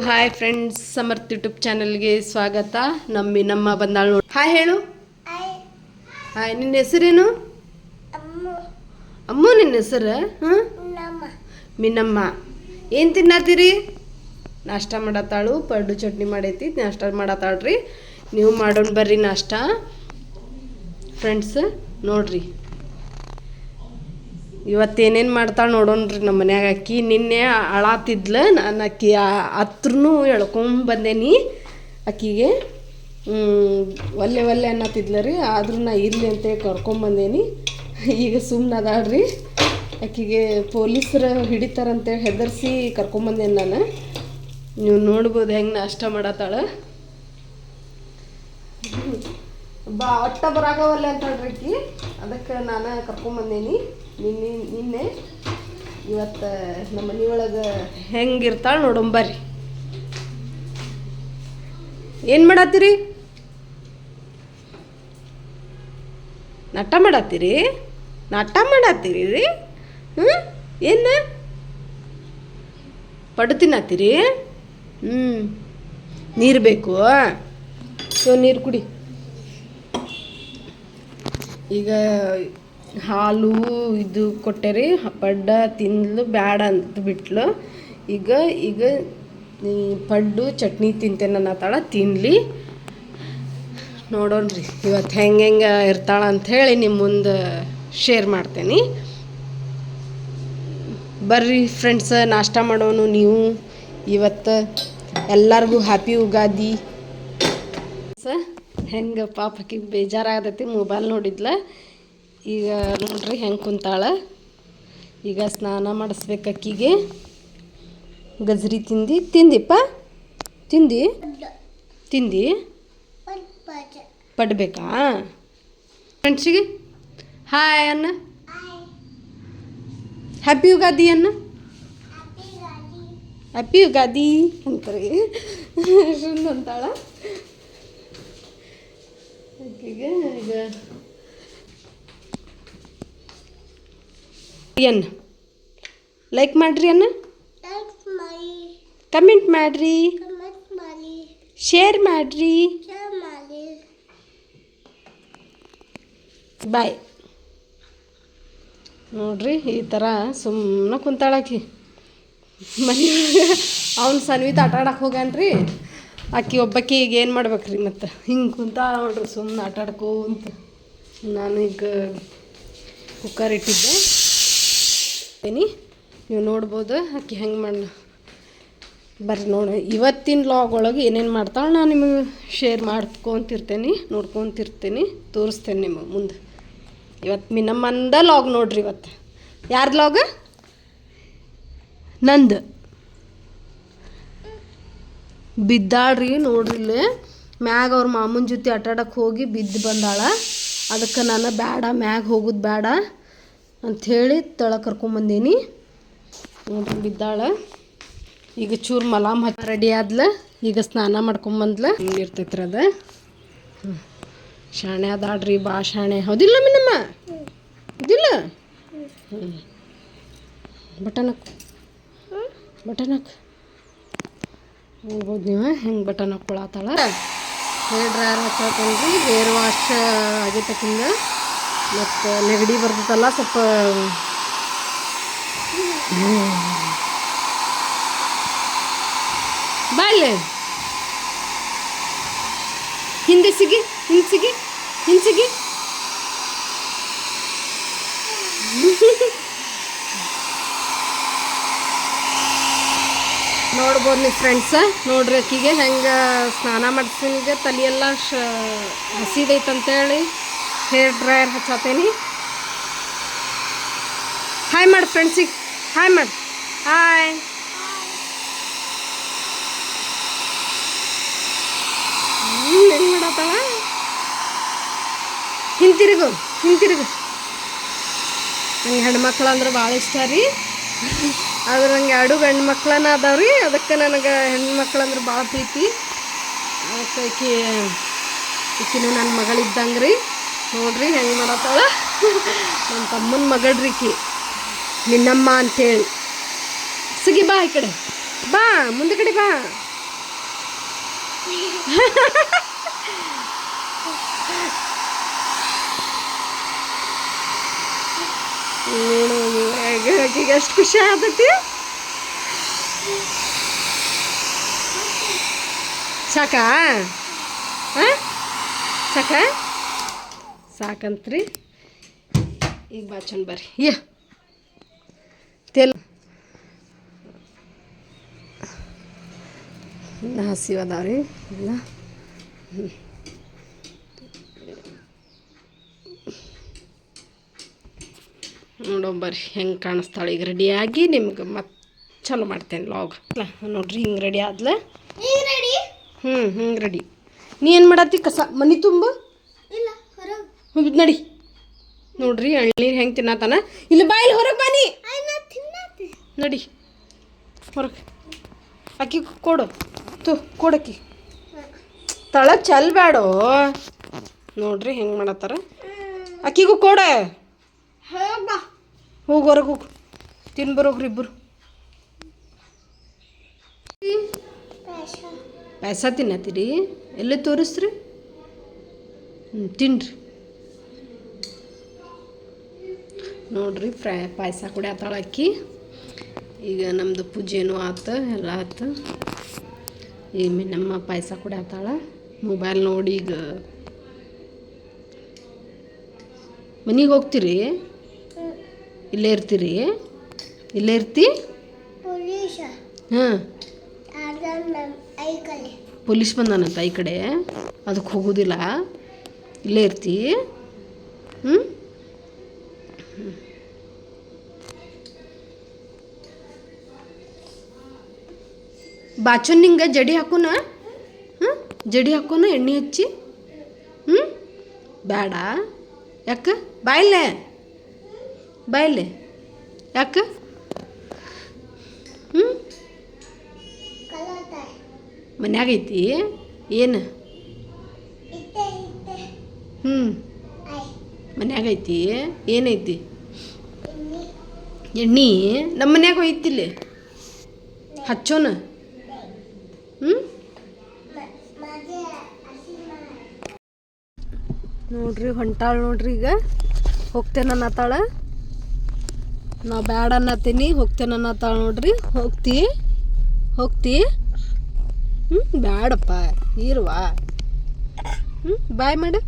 Hi friends, Samarth YouTube ಚಾನಲ್ಗೆ ಸ್ವಾಗತ. ನಮ್ಮ ಬಂದಾಳು ನೋಡಿ. ಹಾಯ್ ಹೇಳು. ಹಾಯ್, ನಿನ್ನ ಹೆಸರೇನು? ಅಮ್ಮು. ನಿನ್ನ ಹೆಸರು? ಮಿನ್ನಮ್ಮ. ಏನು ತಿನ್ನತ್ತೀರಿ? ನಾಷ್ಟ ಮಾಡತ್ತಾಳು. ಪಡ್ಡು ಚಟ್ನಿ ಮಾಡೈತಿ, ನಾಷ್ಟ ಮಾಡತ್ತಾಳ್ರಿ. ನೀವು ಮಾಡೋಣ ಬರ್ರಿ ನಾಷ್ಟ ಫ್ರೆಂಡ್ಸ್. ನೋಡ್ರಿ ಇವತ್ತೇನೇನು ಮಾಡ್ತಾಳೆ ನೋಡೋಣ್ರಿ. ನಮ್ಮ ಮನ್ಯಾಗ ಅಕ್ಕಿ ನಿನ್ನೆ ಅಳಾತಿದ್ಲು. ನಾನು ಅಕ್ಕಿ ಹತ್ರನೂ ಎಳ್ಕೊಂಬಂದೇನಿ. ಅಕ್ಕಿಗೆ ಒಲ್ಲೆ ಅನ್ನತ್ತಿದ್ಲ ರೀ. ಆದ್ರೂ ನಾ ಇರಲಿ ಅಂತೇಳಿ ಕರ್ಕೊಂಬಂದೇನಿ. ಈಗ ಸುಮ್ಮನೆ ಅದಾಳ್ರಿ. ಅಕ್ಕಿಗೆ ಪೊಲೀಸರು ಹಿಡಿತಾರಂತೇಳಿ ಹೆದರ್ಸಿ ಕರ್ಕೊಂಬಂದೇನಿ ನಾನು. ನೀವು ನೋಡ್ಬೋದು ಹೆಂಗೆ ನಾಷ್ಟ ಮಾಡತ್ತಾಳೆ. ಒಟ್ಟ ಬರಾಗವಲ್ಲ ಅಂತಳ್ರಿ ಅಕ್ಕಿ. ಅದಕ್ಕೆ ನಾನು ಕರ್ಕೊಂಬಂದೇನಿ ನಿನ್ನೆ. ಇವತ್ತು ನಮ್ಮ ಮನೆ ಒಳಗೆ ಹೆಂಗಿರ್ತಾಳೆ ನೋಡಂಬರ್ರಿ. ಏನು ಮಾಡತ್ತೀರಿ? ನಾಟ ಮಾಡತ್ತೀರಿ ರೀ? ಏನು ಪಡ್ಡು ತಿನ್ನತ್ತೀರಿ? ನೀರು ಬೇಕು. ನೀರು ಕುಡಿ. ಈಗ ಹಾಲು ಇದು ಕೊಟ್ಟೆ ರೀ. ಪಡ್ಡ ತಿನ್ಲು ಬ್ಯಾಡ ಅಂತ ಬಿಟ್ಲು. ಈಗ ಪಡ್ಡು ಚಟ್ನಿ ತಿಂತೇನೆ ಅನ್ನತ್ತಾಳ. ತಿನ್ನಲಿ, ನೋಡೋಣ್ರಿ ಇವತ್ತು ಹೆಂಗೆ ಇರ್ತಾಳ ಅಂಥೇಳಿ ನಿಮ್ಮ ಮುಂದೆ ಶೇರ್ ಮಾಡ್ತೇನೆ. ಬರ್ರಿ ಫ್ರೆಂಡ್ಸ್, ನಾಷ್ಟ ಮಾಡೋನು. ನೀವು ಇವತ್ತು ಎಲ್ಲರಿಗೂ ಹ್ಯಾಪಿ ಯುಗಾದಿ. ಹೆಂಗೆ ಪಾಪಕ್ಕೆ ಬೇಜಾರಾಗತೈತಿ. ಮೊಬೈಲ್ ನೋಡಿದ್ಲ. ಈಗ ನೋಡ್ರಿ ಹೆಂಗೆ ಕುಂತಾಳ. ಈಗ ಸ್ನಾನ ಮಾಡಿಸ್ಬೇಕು ಅಕ್ಕಿಗೆ. ಗಜ್ರಿ ತಿಂದಿಪ್ಪ? ತಿಂದಿ ಪಡ್ಬೇಕಾ? ಫ್ರೆಂಡ್ಸಿಗೆ ಹಾಯ್ ಅನ್ನ. ಹ್ಯಾಪಿ ಯುಗಾದಿ ಅನ್ನ. ಹ್ಯಾಪಿ ಯುಗಾದಿ ಅಂತಾರೆ ಅಂತಾಳ. ಈಗ ಅನ್ನ ಲೈಕ್ ಮಾಡ್ರಿ, ಅನ್ನ ಕಮೆಂಟ್ ಮಾಡ್ರಿ, ಶೇರ್ ಮಾಡ್ರಿ. ಬಾಯ್. ನೋಡ್ರಿ ಈ ಥರ ಸುಮ್ಮನೆ ಕುಂತಾಳಾಕಿ ಮನೆಯೊಳಗೆ. ಅವ್ನು ಸನ್ವಿತ ಆಟ ಆಡಕ್ಕೆ ಹೋಗ್ಯಾನ್ರಿ. ಆಕಿ ಒಬ್ಬಾಕಿ ಈಗ ಏನು ಮಾಡ್ಬೇಕ್ರಿ ಮತ್ತು ಹಿಂಗೆ ಕುಂತಾಳ ನೋಡ್ರಿ ಸುಮ್ಮನೆ ಆಟ ಆಡ್ಕೋಂತ. ನಾನು ಈಗ ಕುಕ್ಕರ್ ಇಟ್ಟಿದ್ದೆ. ನೀವು ನೋಡ್ಬೋದು ಆಕಿ ಹೆಂಗೆ ಬರ್ರಿ ನೋಡಿ. ಇವತ್ತಿನ ಲಾಗ್ ಒಳಗೆ ಏನೇನು ಮಾಡ್ತಾಳೆ ನಾನು ನಿಮಗೆ ಶೇರ್ ಮಾಡ್ಕೊತಿರ್ತೇನೆ, ನೋಡ್ಕೊತಿರ್ತೀನಿ, ತೋರಿಸ್ತೇನೆ ನಿಮಗೆ ಮುಂದೆ. ಇವತ್ತು ಮಿನ್ನಮ್ಮಂದ ಲಾಗ್ ನೋಡ್ರಿ. ಇವತ್ತು ಯಾರ್ದು ಲಾಗ್? ನಂದು. ಬಿದ್ದಾಳ್ರಿ ನೋಡ್ರಿ. ಇಲ್ಲೇ ಮ್ಯಾಗ ಅವ್ರ ಮಾಮೂನ ಜೊತೆ ಆಟಾಡಕ್ಕೆ ಹೋಗಿ ಬಿದ್ದು ಬಂದಾಳ. ಅದಕ್ಕೆ ನಾನು ಬೇಡ, ಮ್ಯಾಗ ಹೋಗೋದು ಬೇಡ ಅಂಥೇಳಿ ತಳ ಕರ್ಕೊಂಬಂದೀನಿ. ನೋಡ್ರಿ ಬಿದ್ದಾಳ. ಈಗ ಚೂರು ಮಲಾಮ್ ರೆಡಿ ಆದ್ಲ. ಈಗ ಸ್ನಾನ ಮಾಡ್ಕೊಂಬಂದ್ಲ. ಹಿಂಗಿರ್ತೈತ್ರಿ ಅದು. ಶಾಣೆ ಅದಾಳ್ರಿ, ಭಾಳ ಶಾಣೆ. ಹೌದಿಲ್ಲ ಮಿನ್ನಮ್ಮ? ಇದಿಲ್ಲ ಬಟನ್ ಹೋಗ್ಬೋದು ನೀವು ಹೆಂಗೆ ಬಟನ್ ಹಾಕ್ಕೊಳತ್ತಾಳ. ಹೇರ್ ಡ್ರೈಯರ್ ಹಚ್ಚಾಕೊಂಡ್ರಿ. ಹೇರ್ ವಾಶ್ ಆಗೈತಕ್ಕಿಂದ. ಮತ್ತು ನೆಗಡಿ ಬರ್ತೈತಲ್ಲ ಸ್ವಲ್ಪ. ಬಾಯ್ಲೆ ಹಿಂದೆ ಸಿಗಿ. ನೋಡ್ಬೋದು ನೀವು ಫ್ರೆಂಡ್ಸ. ನೋಡ್ರಿ ಅಕ್ಕಿಗೆ ಹೆಂಗೆ ಸ್ನಾನ ಮಾಡಿಸ್ತೀನಿ. ಈಗ ತಲೆಯೆಲ್ಲ ಹಸಿದೈತಂತೇಳಿ ಹೇರ್ ಡ್ರೈಯರ್ ಹಚ್ಚಾತೇನಿ. ಹಾಯ್ ಮಾಡಿ ಫ್ರೆಂಡ್ಸಿಗೆ. ಹಾಯ್ ಮಾಡಿ. ಹಾಯ್. ಹೆಂಗೆ ಮಾಡತ್ತಾಳ? ಹಿಂತಿರುಗು. ನಂಗೆ ಹೆಣ್ಮಕ್ಳು ಅಂದ್ರೆ ಭಾಳ ಇಷ್ಟ ರೀ. ಆದ್ರೆ ನಂಗೆ 2 ಗಂಡು ಮಕ್ಳನ್ನ ಅದಾವ್ರಿ. ಅದಕ್ಕೆ ನನಗೆ ಹೆಣ್ಮಕ್ಳು ಅಂದ್ರೆ ಭಾಳ ಪ್ರೀತಿ. ಅದಕ್ಕೆ ಈಕಿನೂ ನನ್ನ ಮಗಳಿದ್ದಂಗೆ ರೀ. ನೋಡ್ರಿ ಹೆಂಗೆ ಮಾಡತ್ತಾಳ. ನನ್ನ ತಮ್ಮನ ಮಗಳ್ರಿ ಈಕಿ ಮಿನ್ನಮ್ಮ ಅಂಥೇಳಿ. ಸಿಗಿ ಬಾ, ಈ ಕಡೆ ಬಾ, ಮುಂದೆ ಕಡೆ ಬಾ. ಆಕಿಗೆ ಎಷ್ಟು ಖುಷಿ ಆಗ್ತೈತಿ. ಸಾಕಾ ಸಾಕ ಸಾಕಂತ್ರಿ. ಈಗ ಬಾಚನ್ ಬರ್ರಿ ತೆಲ್ ಹಸಿವು ಅದಾವ್ರಿ ಎಲ್ಲ. ನೋಡೋಂಬರ್ರಿ ಹೆಂಗೆ ಕಾಣಿಸ್ತಾಳೆ ಈಗ ರೆಡಿಯಾಗಿ. ನಿಮ್ಗೆ ಮತ್ತೆ ಚಲೋ ಮಾಡ್ತೇನೆ ಲಾಗ್. ನೋಡ್ರಿ ಹಿಂಗೆ ರೆಡಿ ಆದ್ಲ. ಹಿಂಗೆ ರೆಡಿ. ನೀ ಏನು ಮಾಡತ್ತಿ? ಕಸ ಮನೆ ತುಂಬ ನಡಿ. ನೋಡ್ರಿ ಎಳ್ನೀರು ಹೆಂಗೆ ತಿನ್ನತಾನ. ಇಲ್ಲಿ ಬಾಯಿಲಿ ಹೊರಗೆ ಬಾನಿ ನಡಿ ಹೊರಗೆ. ಅಕ್ಕಿ ಕೊಡು ಕೊಡಕ್ಕಿ ತಳ ಚೆಲ್ಬೇಡೋ. ನೋಡ್ರಿ ಹೆಂಗೆ ಮಾಡತ್ತಾರ. ಅಕ್ಕಿಗೂ ಕೊಡ. ಹೋಗಿ ಹೊರಗೆ ಹೋಗು ತಿನ್ಬರೋಗ್ರಿ ಇಬ್ಬರು. ಪಾಯಸ ತಿನ್ನತ್ತೀರಿ? ಎಲ್ಲೇ ತೋರಿಸ್ರಿ. ತಿನ್ರಿ. ನೋಡ್ರಿ ಪಾಯಸ ಕೂಡ ಆತಾಳ ಅಕ್ಕಿ. ಈಗ ನಮ್ಮದು ಪೂಜೆನೂ ಆತು, ಎಲ್ಲ ಆತು. ಈಗ ನಮ್ಮ ಪಾಯಸ ಕೂಡ ಆತಾಳ. ಮೊಬೈಲ್ ನೋಡಿ ಈಗ ಮನೆಗೆ ಹೋಗ್ತೀರಿ? ಇಲ್ಲೇ ಇರ್ತೀರಿ? ಇಲ್ಲೇ ಇರ್ತಿ? ಹಾಂ, ಪೊಲೀಸ್ ಬಂದಾನಂತ ಈ ಕಡೆ, ಅದಕ್ಕೆ ಹೋಗೋದಿಲ್ಲ. ಇಲ್ಲೇ ಇರ್ತಿ? ಬಾಚುನ್ ನಿಂಗೆ ಜಡಿ ಹಾಕೋಣ? ಜಡಿ ಹಾಕೋಣ ಎಣ್ಣೆ ಹಚ್ಚಿ? ಬೇಡ. ಯಾಕೆ? ಬಾಯಿಲೆ ಬಾಯಿಲೆ ಯಾಕೆ? ಮನ್ಯಾಗ ಐತಿ ಏನು? ಮನ್ಯಾಗ ಐತಿ. ಏನೈತಿ? ಎಣ್ಣೆ ನಮ್ಮ ಮನ್ಯಾಗ ಐತಿಲ್ಲಿ, ಹಚ್ಚೋಣ. ನೋಡ್ರಿ ಹೊಂಟಾಳ ನೋಡ್ರಿ. ಈಗ ಹೋಗ್ತೇನೆ ಅನ್ನತ್ತಾಳ. ನಾ ಬ್ಯಾಡ ಅನ್ನತ್ತೀನಿ, ಹೋಗ್ತೇನೆ ಅನ್ನತ್ತಾಳ ನೋಡ್ರಿ. ಹೋಗ್ತಿ? ಬ್ಯಾಡಪ್ಪ ಇರುವ. ಬಾಯ್ ಮಾಡು.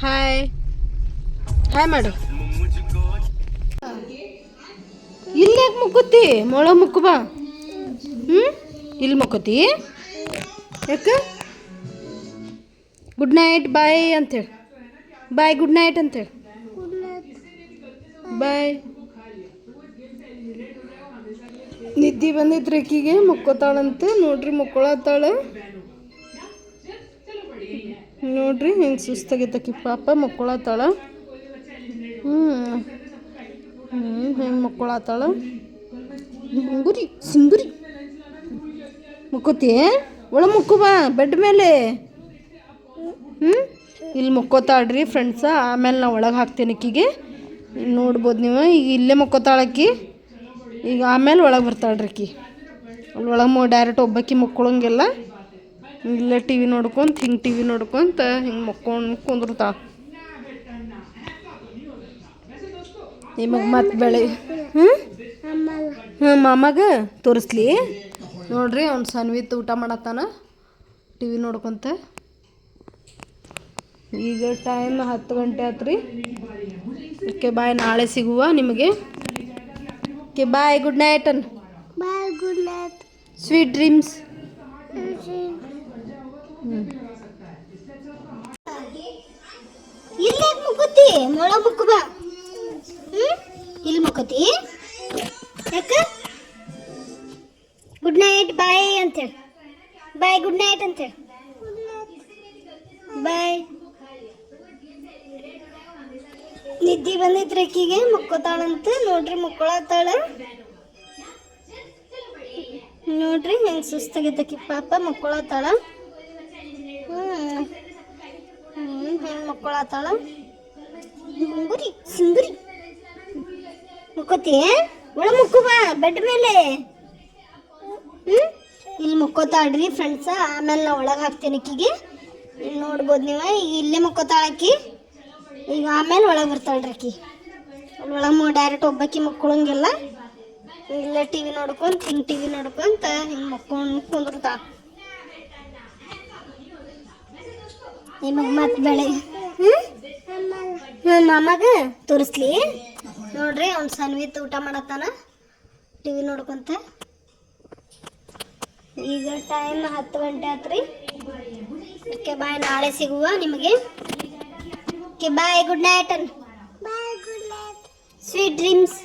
ಹಾಯ್ ಮಾಡು. ಇಲ್ಲಿ ಯಾಕೆ ಮುಕ್ಕುತ್ತಿ? ಮೊಳ ಮುಕ್ಕು ಬಾ. ಇಲ್ಲಿ ಮುಕ್ಕತಿ ಯಾಕೆ? ಗುಡ್ ನೈಟ್ ಬಾಯ್ ಅಂತೇಳಿ. ಬಾಯ್ ಗುಡ್ ನೈಟ್ ಅಂತೇಳಿ. ಬಾಯ್. ನಿದ್ದೆ ಬಂದೈತ್ರಿ ಆಕಿಗೆ, ಮುಕ್ಕೋತಾಳಂತ ನೋಡ್ರಿ. ಮುಕ್ಕೊಳತ್ತಾಳ ನೋಡ್ರಿ. ಹಿಂಗೆ ಸುಸ್ತಾಗೈತಕಿ ಪಾಪ. ಮುಕ್ಕೊಳತ್ತಾಳ. ಹೆಂಗೆ ಮುಕ್ಕೊಳತ್ತಾಳ. ಸಿಂಗುರಿ ಮುಕ್ಕೋತಿ? ಒಳ ಮುಕ್ಕು ಬಾ ಬೆಡ್ ಮೇಲೆ. ಇಲ್ಲಿ ಮುಕ್ಕೋತಾಳ್ರಿ ಫ್ರೆಂಡ್ಸ. ಆಮೇಲೆ ನಾ ಒಳಗೆ ಹಾಕ್ತೇನೆ ಅಕ್ಕಿಗೆ. ನೋಡ್ಬೋದು ನೀವು. ಈಗ ಇಲ್ಲೇ ಮುಕ್ಕೋತಾಳಕ್ಕಿ. ಈಗ ಆಮೇಲೆ ಒಳಗೆ ಬರ್ತಾಳ್ರಿ ಅಕ್ಕಿ. ಅಲ್ಲಿ ಒಳಗೆ ಡೈರೆಕ್ಟ್ ಒಬ್ಬಾಕಿ ಮುಕ್ಕೊಳಂಗಿಲ್ಲ. ಇಲ್ಲೇ ಟಿ ವಿ ನೋಡ್ಕೊಂತ ಹಿಂಗೆ ಮುಕ್ಕೊಂಡು ಕುಂದ್ರತಾಳ. ನಿಮಗೆ ಮತ್ತೆ ಬೆಳೆ ಮಾಮಾಗ ತೋರಿಸ್ಲಿ. ನೋಡ್ರಿ ಅವ್ನು ಸನ್ವಿತ್ ಊಟ ಮಾಡತ್ತಾನ ಟಿ ವಿ ನೋಡ್ಕೊಂತ. ಈಗ ಟೈಮ್ 10 ಗಂಟೆ ಆತ್ರಿ. Okay bye. ನಾಳೆ ಸಿಗುವ ನಿಮಗೆ. Okay bye. ಗುಡ್ ನೈಟ್ ಅನ್. Bye good night. Sweet dreams. ಇಲ್ಲಿ ಮುಕ್ಕತಿ? ಮೊಳ ಮುಕ್ಕು ಬಾ. ಇಲ್ಲಿ ಮುಕ್ಕತಿ ಯಾಕೆ? ಗುಡ್ ನೈಟ್ ಬಾಯ್ ಅಂತೇಳಿ. ಬಾಯ್ ಗುಡ್ ನೈಟ್ ಅಂತೇಳಿ. ಬಾಯ್. ನಿದ್ದೆ ಬಂದೈತ್ರಿ ಅಕ್ಕಿಗೆ, ಮುಕ್ಕೋತಾಳಂತ ನೋಡ್ರಿ. ಮುಕ್ಕೊಳತ್ತಾಳ ನೋಡ್ರಿ. ಹೆಂಗೆ ಸುಸ್ತಾಗೈತಕ್ಕಿ ಪಾಪ. ಮುಕ್ಕೊಳತ್ತಾಳ. ಹೆಂಗೆ ಮುಕ್ಕೊಳತ್ತಾಳ. ಸಿಂಗುರಿ ಮುಕ್ಕೋತಿ? ಒಳ ಮುಕ್ಕು ಬಾ ಬೆಡ್ ಮೇಲೆ. ಇಲ್ಲಿ ಮುಕ್ಕೋತಾಳ್ರಿ ಫ್ರೆಂಡ್ಸ. ಆಮೇಲೆ ನಾ ಒಳಗೆ ಹಾಕ್ತೇನೆ ಆಕಿಗೆ. ಈಗ ನೋಡ್ಬೋದು ನೀವು, ಈಗ ಇಲ್ಲೇ ಮುಕ್ಕೋತಾಳಕಿ. ಈಗ ಆಮೇಲೆ ಒಳಗೆ ಬರ್ತಾಳ್ರಿ ಆಕಿ. ಒಳಗೆ ಡೈರೆಕ್ಟ್ ಒಬ್ಬಾಕಿ ಮಕ್ಕೊಳಂಗಿಲ್ಲ. ಇಲ್ಲೇ ಟಿ ವಿ ನೋಡ್ಕೊಂತ ಹಿಂಗೆ ಟಿ ವಿ ನೋಡ್ಕೊಂತ ಹಿಂಗೆ ಮಕ್ಕೊಂಡು ಕುಂದಿರ್ತಾಳ. ನಿಮಗೆ ಮತ್ತೆ ಬೆಳೆ ಮಾಮಾಗ ತೋರಿಸ್ಲಿ ನೋಡ್ರಿ. ಅವ್ನು ಸನ್ವಿತ್ ಊಟ ಮಾಡತ್ತಾನ ಟಿ ವಿ ನೋಡ್ಕೊಂತ. ಈಗ ಟೈಮ್ 10 ಗಂಟೆ ಆತ್ರಿ. ಓಕೆ ಬಾಯ್, ನಾಳೆ ಸಿಗುವ ನಿಮಗೆ. Okay bye, good night. Sweet dreams.